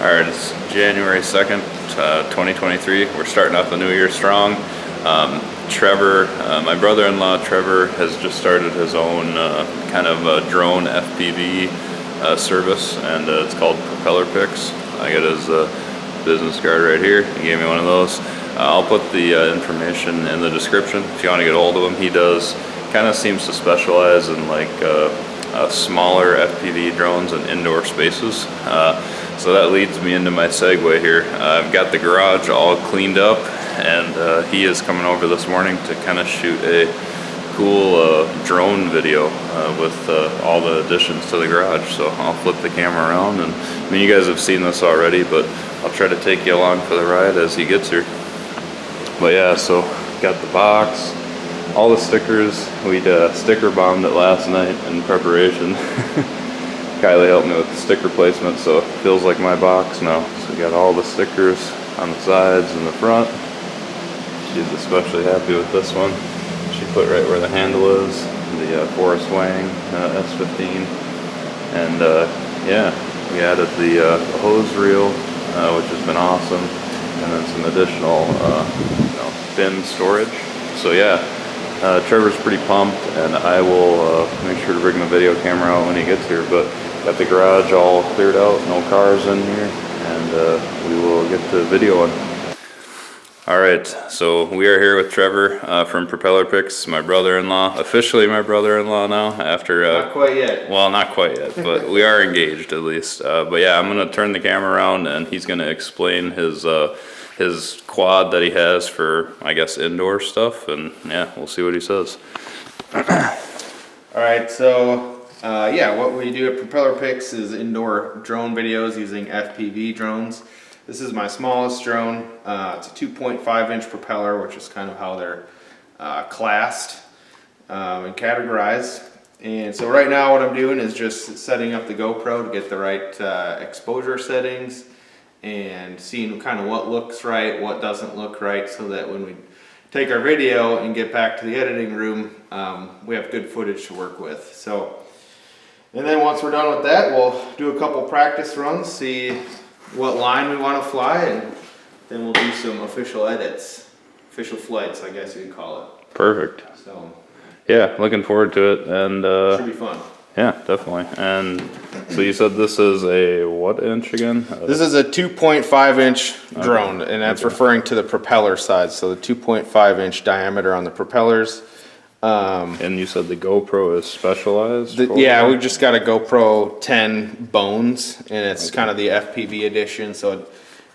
All right, it's January 2nd, 2023. We're starting off the new year strong. Trevor, my brother-in-law Trevor, has just started his own kind of drone FPV service, and it's called Propeller Pix. I got his business card right here. He gave me one of those. I'll put the information in the description if you want to get a hold of him. He does kind of seems to specialize in like smaller FPV drones in indoor spaces. So that leads me into my segue here. I've got the garage all cleaned up, and he is coming over this morning to kind of shoot a cool drone video with all the additions to the garage. So I'll flip the camera around, and I mean, you guys have seen this already, but I'll try to take you along for the ride as he gets here. But yeah, so got the box, all the stickers. We'd sticker bombed it last night in preparation. Kylie helped me with the sticker placement, so it feels like my box now. So we got all the stickers on the sides and the front. She's especially happy with this one. She put right where the handle is, the Forest Wang S15. And yeah, we added the hose reel, which has been awesome. And then some additional bin storage. So yeah, Trevor's pretty pumped, and I will make sure to bring the video camera out when he gets here. But got the garage all cleared out, no cars in here, and we will get to videoing. All right, so we are here with Trevor from Propeller Pix, my brother-in-law, officially my brother-in-law now. After not quite yet. Well, not quite yet, but we are engaged at least. But yeah, I'm gonna turn the camera around, and he's gonna explain his quad that he has for, I guess, indoor stuff, and yeah, we'll see what he says. All right, so yeah, what we do at Propeller Pix is indoor drone videos using FPV drones. This is my smallest drone. It's a 2.5-inch propeller, which is kind of how they're classed and categorized. And so right now what I'm doing is just setting up the GoPro to get the right exposure settings and seeing kind of what looks right, what doesn't look right, so that when we take our video and get back to the editing room, we have good footage to work with. So, and then once we're done with that, we'll do a couple practice runs, see what line we want to fly, and then we'll do some official edits, official flights, I guess you could call it. Perfect. So yeah, looking forward to it, and should be fun. Yeah, definitely. And so you said this is a what inch again? This is a 2.5-inch drone, and that's referring to the propeller side. So the 2.5-inch diameter on the propellers. And you said the GoPro is specialized? Yeah, we've just got a GoPro 10 Bones, and it's kind of the FPV edition. So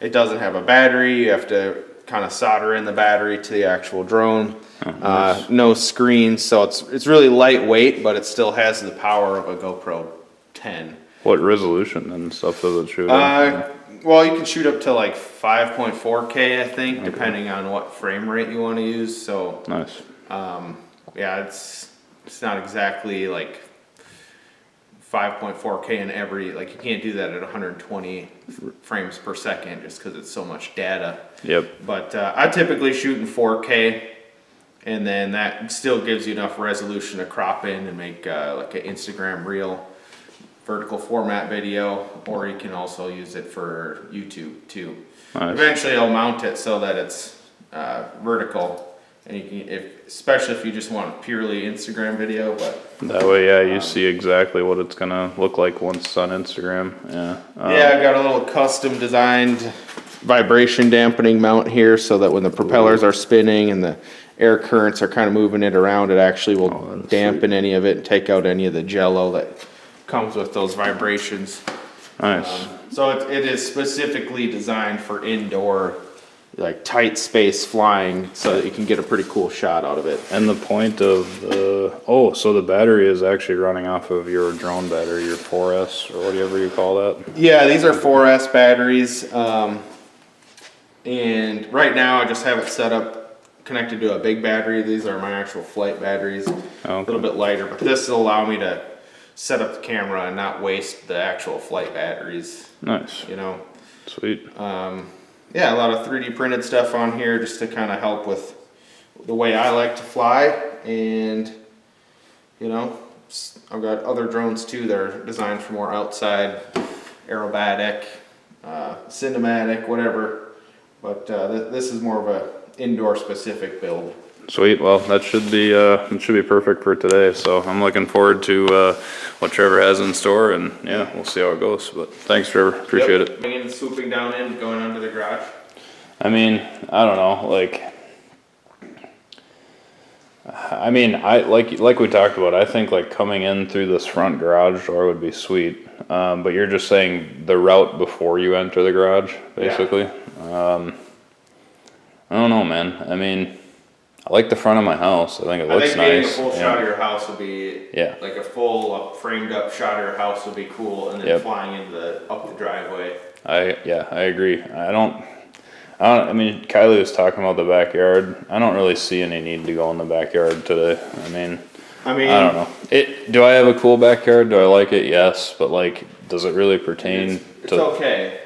it doesn't have a battery. You have to kind of solder in the battery to the actual drone. Nice. No screen, so it's really lightweight, but it still has the power of a GoPro 10. What resolution and stuff does it shoot? Well, you can shoot up to like 5.4K, I think, depending on what frame rate you want to use. So nice. Yeah, it's not exactly like 5.4K in every, like you can't do that at 120 frames per second just because it's so much data. Yep. But I typically shoot in 4K, and then that still gives you enough resolution to crop in and make like an Instagram reel vertical format video, or you can also use it for YouTube too. Nice. Eventually I'll mount it so that it's vertical. And you can, especially if you just want a purely Instagram video, but that way, yeah, you see exactly what it's gonna look like once it's on Instagram. Yeah. Yeah, I've got a little custom designed vibration dampening mount here, so that when the propellers are spinning and the air currents are kind of moving it around, it actually will dampen any of it and take out any of the jello that comes with those vibrations. Nice. So it is specifically designed for indoor, like tight space flying, so that you can get a pretty cool shot out of it. And the point of so the battery is actually running off of your drone battery, your 4S or whatever you call that? Yeah, these are 4S batteries. And right now I just have it set up connected to a big battery. These are my actual flight batteries. Okay. A little bit lighter, but this will allow me to set up the camera and not waste the actual flight batteries. Nice. You know? Sweet. Yeah, a lot of 3D printed stuff on here just to kind of help with the way I like to fly. And, you know, I've got other drones too that are designed for more outside aerobatic cinematic, whatever. But this is more of a indoor specific build. Sweet. Well, that should be perfect for today. So I'm looking forward to what Trevor has in store, and yeah, we'll see how it goes. But thanks, Trevor. Appreciate it. And swooping down in, going under the garage. I mean, I don't know. I like we talked about. I think like coming in through this front garage door would be sweet. But you're just saying the route before you enter the garage, basically. Yeah. I don't know, man. I mean, I like the front of my house. I think it looks getting nice. a full shot of your house would be, like a full framed up shot of your house would be cool, and then flying into up the driveway. I agree. I mean, Kylie was talking about the backyard. I don't really see any need to go in the backyard today. I mean, I don't know. Do I have a cool backyard? Do I like it? Yes, but like, does it really pertain it's okay.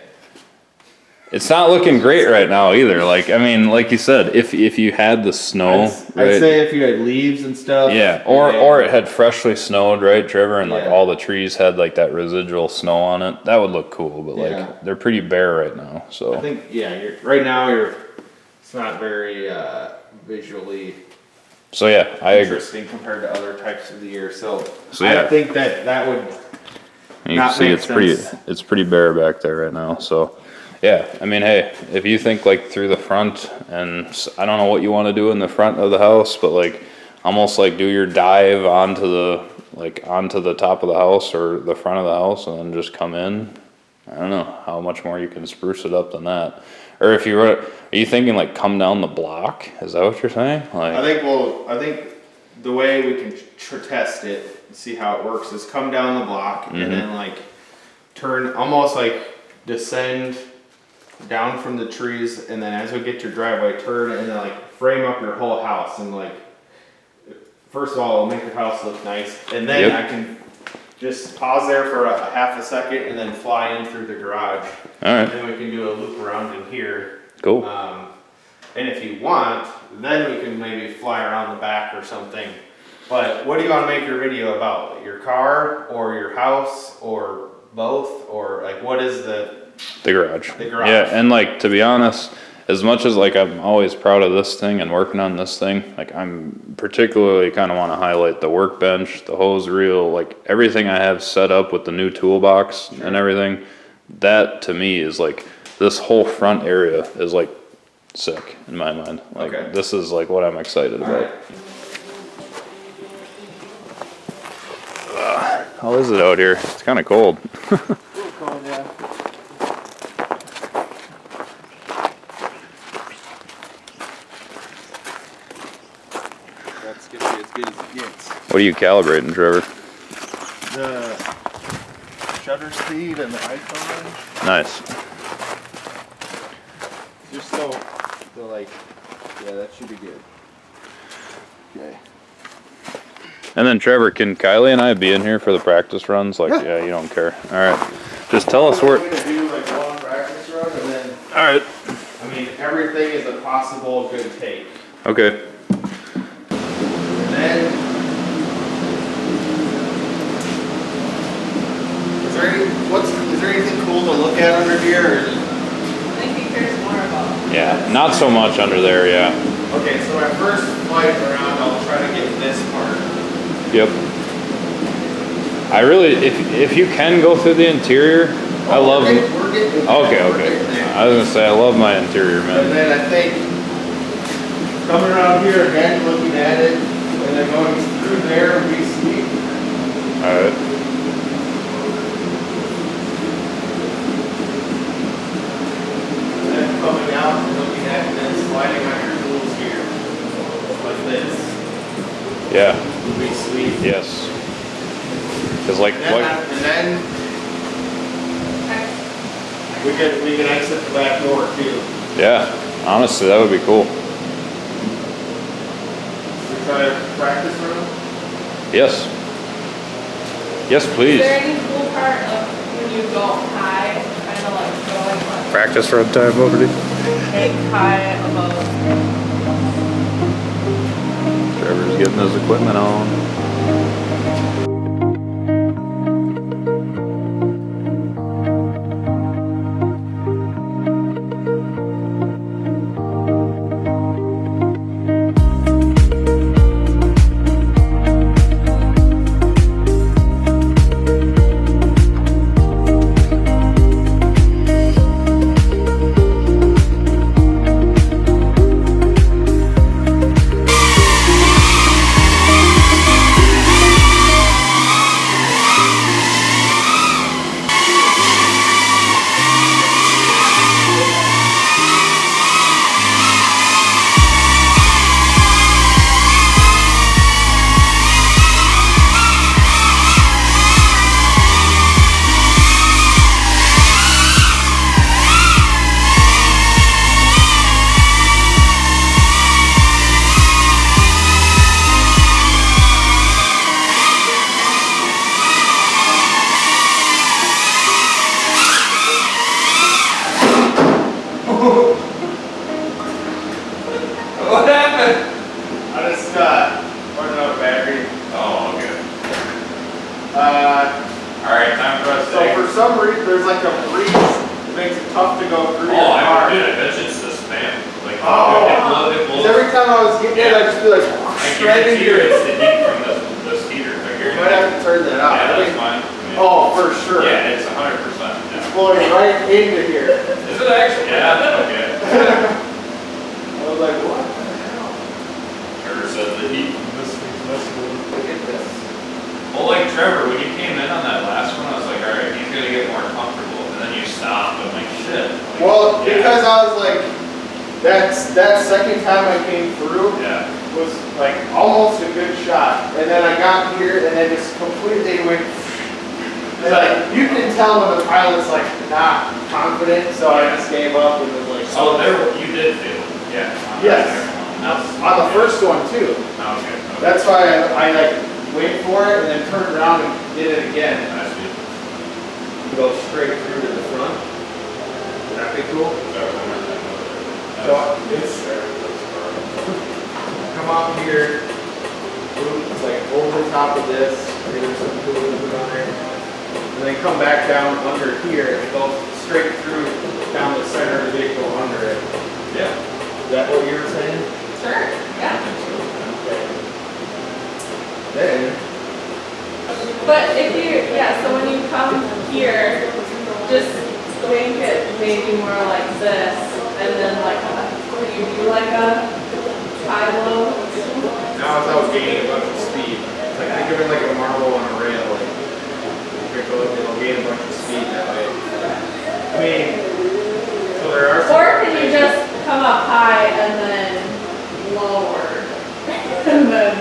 It's not looking great right now either. Like, I mean, like you said, if you had the snow, I'd say if you had leaves and stuff. Yeah, or it had freshly snowed, right, Trevor, and like all the trees had like that residual snow on it, that would look cool. But like, they're pretty bare right now. So I think right now it's not very visually. So yeah, I agree. Interesting compared to other types of the year. So I think that would. You can see it's pretty bare back there right now. So. Yeah, I mean, hey, if you think like through the front, and I don't know what you want to do in the front of the house, but like almost like do your dive onto the top of the house or the front of the house and then just come in. I don't know how much more you can spruce it up than that. Or if are you thinking like come down the block? Is that what you're saying? Like, I think the way we can test it and see how it works is come down the block and then like turn, almost like descend down from the trees, and then as we get to your driveway, turn and then like frame up your whole house, and like first of all, it'll make your house look nice, and then I can just pause there for a half a second and then fly in through the garage. All right. And then we can do a loop around in here. Cool. And if you want, then we can maybe fly around the back or something. But what do you want to make your video about? Your car or your house or both? Or like what is the garage. Yeah, and like to be honest, as much as like I'm always proud of this thing and working on this thing, like I'm particularly kind of want to highlight the workbench, the hose reel, like everything I have set up with the new toolbox and everything. That to me is like this whole front area is like sick in my mind. Like this is like what I'm excited about. How is it out here? It's kind of cold. Cold, yeah. That's gonna be as good as it gets. What are you calibrating, Trevor? The shutter speed and the ISO range. Nice. Just so like, yeah, that should be good. Okay. And then Trevor, can Kylie and I be in here for the practice runs? Like, yeah, you don't care. All right. Just tell us where. We're gonna do like one practice run and then. All right. I mean, everything is a possible good take. Okay. And then, is there anything cool to look at under here? Or I think he cares more about. Yeah, not so much under there. Yeah. Okay, so my first flight around, I'll try to get this part. Yep. I really, if you can go through the interior, I love. We're getting Okay. I was gonna say I love my interior, man. And then I think coming around here again, looking at it, and then going through there would be sweet. All right. And then coming out and looking at it, and then sliding on your tools here, like this. Yeah. Would be sweet. Yes. Cause like And then we can exit the back door too. Yeah. Honestly, that would be cool. We try a practice room. Yes. Yes, please. Is there any cool part of when you go high, kind of like going like Practice run time over to big high above? Trevor's getting his equipment on. Alright, time for us to. So for some reason, there's like a breeze that makes it tough to go through your car. Dude, I bet you it's the spam. Like, Oh, it blows. every time I was getting it, I'd just be like, I shredding guarantee you your. it's the heat from this heater. I You guarantee. might have to turn that off. Yeah, I that's mean, fine. oh, for sure. Yeah, it's 100%. It's Yeah. blowing right into here. Is it actually? Yeah, okay. I was like, what the hell? Trevor says the heat from this thing's messing with him. Look at this. Well, like Trevor, when you came in on that last one, I was like, alright, he's gonna get more comfortable. And then you stopped. I'm like, shit. Like, Well, yeah. because I was like, that second time I came through Yeah. was like almost a good shot. And then I got here and then just completely went. And like, you can tell when the pilot's like not confident, so I just gave up and was like, So there, you did feel it. Yeah. Yes. That's, on the first one too. Okay. That's why I like wait for it and then turned around and did it again. I see. Go straight through to the front. Would that be cool? So it's come up here, it's like over the top of this, there's some cool movement on there. And then come back down under here and go straight through down the center of the vehicle under it. Yeah. Is that what you were saying? Sure, yeah. Okay. Then, But if you, yeah, so when you come here, just make it maybe more like this, and then like, could you do like a high-low? now it's out gaining a bunch of speed. It's like, think of it like a marble on a rail. Like, it'll gain a bunch of speed that way. I mean, so there are some. Or can you just come up high and then lower? And then,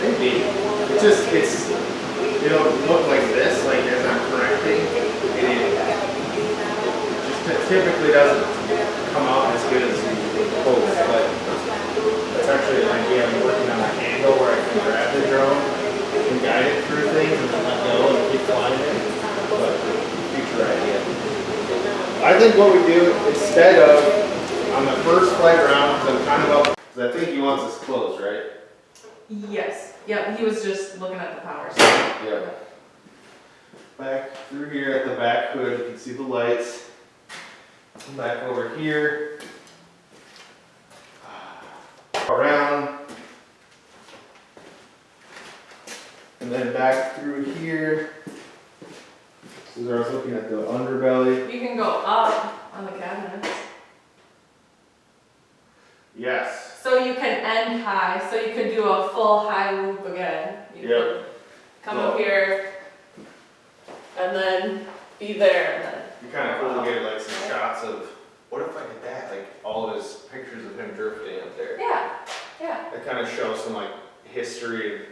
Maybe. It'll look like this, like as I'm correcting. And it just typically doesn't come out as good as close, but that's actually an idea. I'm working on a handle where I can grab the drone and guide it through things and then let go and keep flying it. But future idea. I think what we do instead of on the first flight around, because I'm kind of up, because I think he wants us closed, right? yes, yep, he was just looking at the power. Yeah. Back through here at the back hood, you can see the lights. Come back over here. Around. And then back through here. This is where I was looking at the underbelly. You can go up on the cabinets. Yes. So you can end high, so you could do a full high loop again. You Yep. could come up here, and then be there, and then. It'd be kind of cool to get like some shots of, what if I did that? Like all of his pictures of him drifting up there. Yeah, yeah, That kind of shows some like history.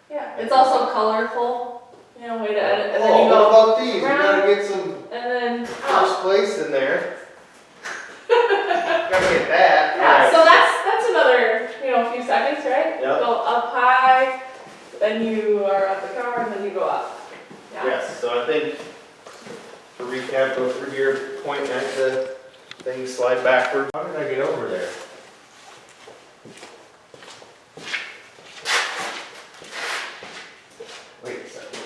yeah. It's also colorful, you know, way to edit, and then Oh, you what go, about these? We gotta get some and then, first place in there. Gotta get that. yeah, so that's another, you know, few seconds, right? Yep. Go up high, then you are at the car, and then you go up. Yeah. Yes, so I think, to recap, go through here, point at the thing, slide backward. How did I get over there? Wait a second.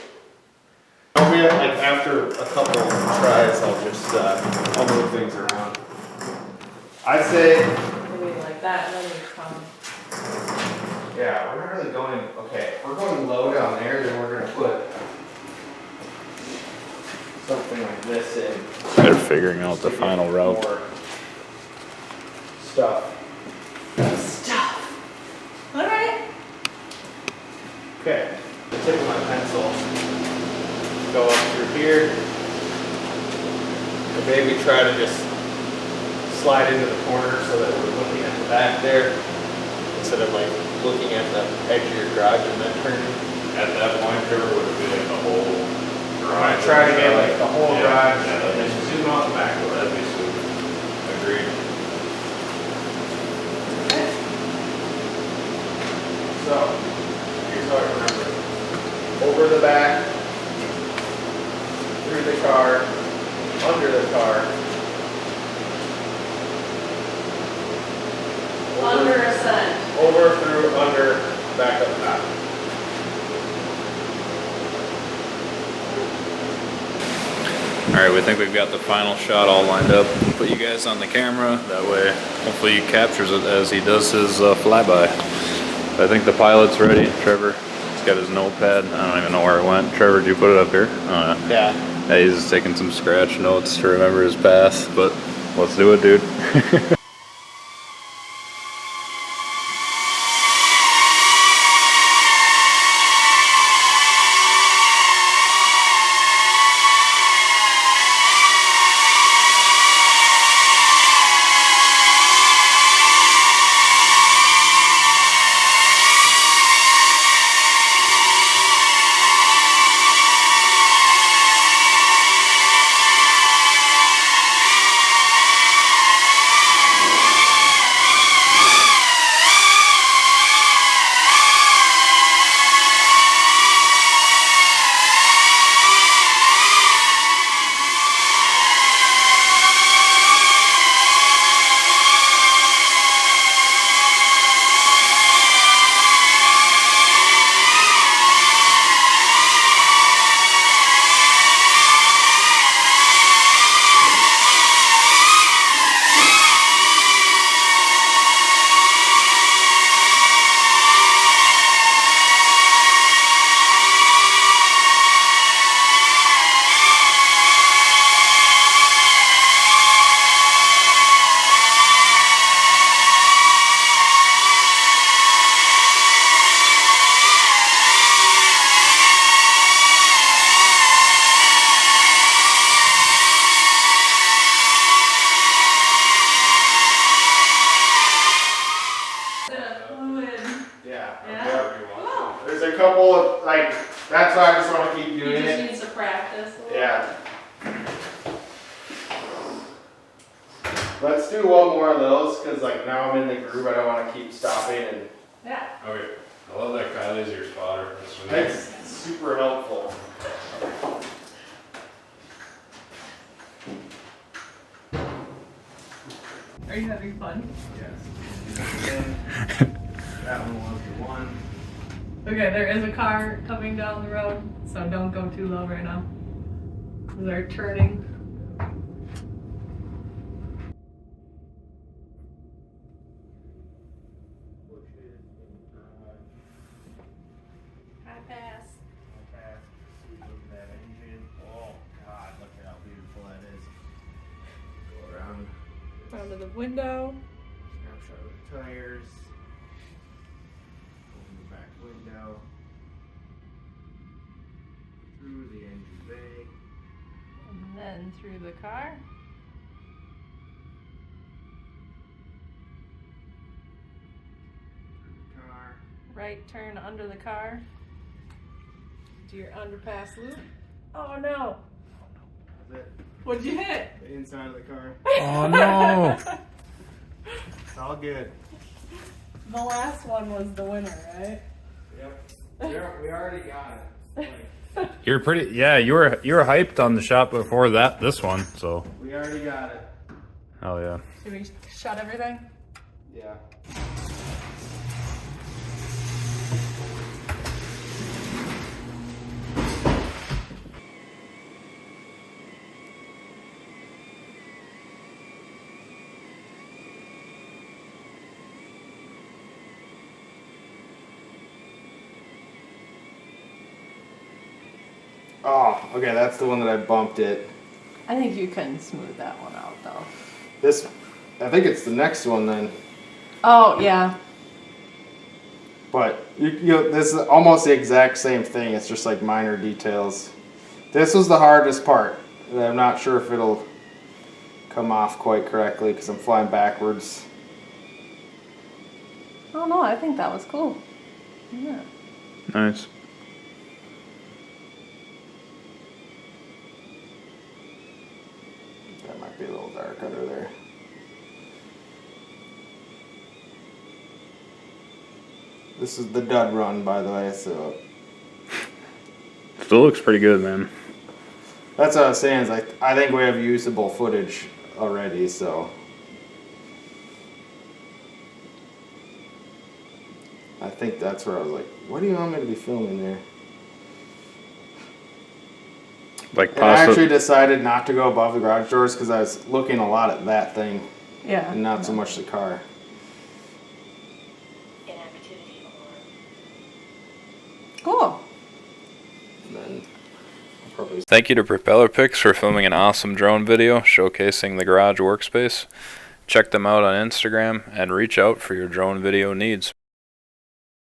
Like after a couple tries, I'll just, I'll move things around. I'd say, Maybe like that, and then you come. yeah, we're not really going, okay, if we're going low down there, then we're gonna put something like this in. They're figuring out the final route. More stuff. Stuff. All right. Okay, the tip of my pencil, go up through here, and maybe try to just slide into the corner so that we're looking at the back there, instead of like looking at the edge of your garage and then turning. At that point, Trevor would be like the whole I'm garage. gonna try to get like the whole Yeah, garage, yeah, and that'd just zoom out the back door. That'd be sweet. Agreed. So, here's how I remember it. Over the back, through the car, under the car. Under ascent. Over, through, under, back up top. Alright, we think we've got the final shot all lined up. We'll put you guys on the camera, that way hopefully he captures it as he does his flyby. I think the pilot's ready. Trevor, he's got his notepad. I don't even know where it went. Trevor, did you put it up here? Yeah, he's just taking some scratch notes to remember his path, but let's do it, dude. There's a couple of, like, that's why I just want to keep doing He it. just needs to practice. Yeah. Let's do one more of those, because, like, now I'm in the groove. I don't want to keep stopping. And Yeah. Okay, I love that Kylie's your spotter. it's super helpful. Are you having fun? Yes. That one was the one. Okay, there is a car coming down the road, so don't go too low right now. They're turning. High pass. Oh God, look at how beautiful that is. Go around. Down to the window. Snapshot of the tires. Open the back window. Through the engine bay. And then through the car. Through the car. Right turn under the car. Do your underpass loop. Oh no! That's it. What'd you hit? The inside of the car. Oh no! It's all good. The last one was the winner, right? Yep. We already got it. Like, You're pretty, yeah, you were hyped on the shot before this one, so. we already got it. Hell yeah. Should we shut everything? Yeah. Oh, okay, that's the one that I bumped it. I think you can smooth that one out though. This, I think it's the next one then. Oh, yeah. But this is almost the exact same thing. It's just like minor details. This was the hardest part. And I'm not sure if it'll come off quite correctly because I'm flying backwards. Oh no, I think that was cool. Yeah. Nice. That might be a little dark under there. This is the dud run, by the way, so Still looks pretty good, man. that's what I was saying. Is I think we have usable footage already, so I think that's where I was like, what do you want me to be filming there? Like And I actually possibly. decided not to go above the garage doors because I was looking a lot at that thing Yeah. and not so much the car. Cool. And then I'll probably Thank you to Propeller Pix for filming an awesome drone video showcasing the garage workspace. Check them out on Instagram and reach out for your drone video needs.